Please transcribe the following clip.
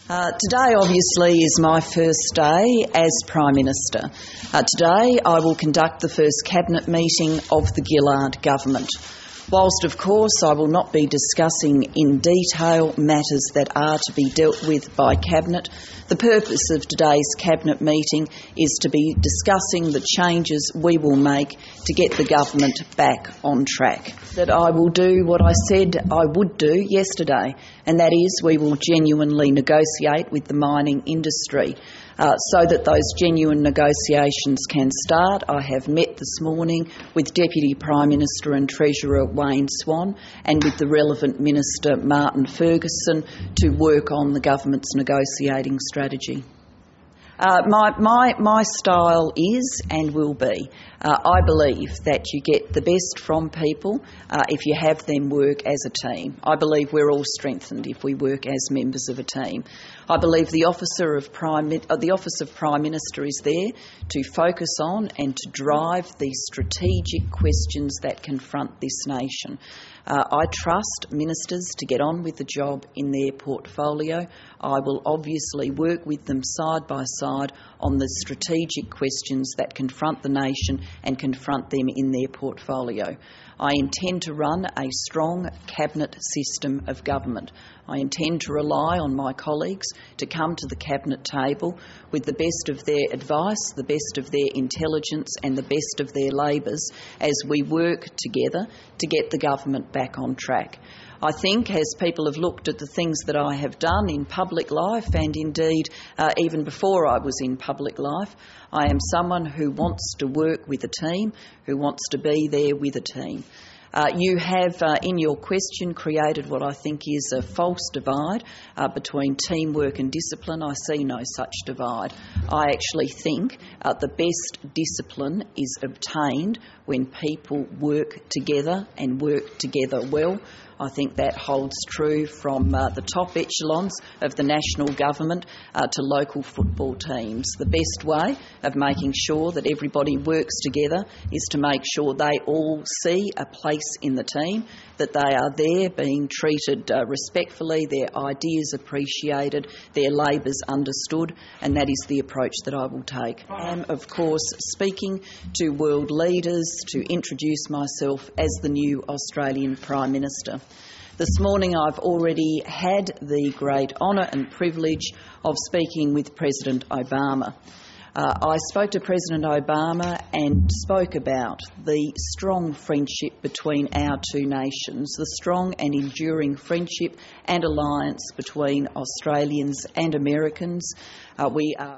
Today obviously is my first day as Prime Minister. Today I will conduct the first Cabinet meeting of the Gillard government. Whilst of course I will not be discussing in detail matters that are to be dealt with by Cabinet, the purpose of today's Cabinet meeting is to be discussing the changes we will make to get the government back on track. That I will do what I said I would do yesterday, and that is we will genuinely negotiate with the mining industry so that those genuine negotiations can start. I have met this morning with Deputy Prime Minister and Treasurer Wayne Swan and with the relevant Minister Martin Ferguson to work on the government's negotiating strategy. My style is and will be, I believe that you get the best from people if you have them work as a team. I believe we're all strengthened if we work as members of a team. I believe the office of Prime Minister is there to focus on and to drive the strategic questions that confront this nation. I trust ministers to get on with the job in their portfolio. I will obviously work with them side by side on the strategic questions that confront the nation and confront them in their portfolio. I intend to run a strong Cabinet system of government. I intend to rely on my colleagues to come to the Cabinet table with the best of their advice, the best of their intelligence and the best of their labours as we work together to get the government back on track. I think as people have looked at the things that I have done in public life and indeed even before I was in public life, I am someone who wants to work with a team, who wants to be there with a team. You have, in your question, created what I think is a false divide between teamwork and discipline. I see no such divide. I actually think the best discipline is obtained when people work together and work together well. I think that holds true from the top echelons of the national government to local football teams. The best way of making sure that everybody works together is to make sure they all see a place in the team, that they are there being treated respectfully, their ideas appreciated, their labours understood, and that is the approach that I will take. I am, of course, speaking to world leaders to introduce myself as the new Australian Prime Minister. This morning I've already had the great honour and privilege of speaking with President Obama. I spoke to President Obama and spoke about the strong friendship between our two nations, the strong and enduring friendship and alliance between Australians and Americans. We are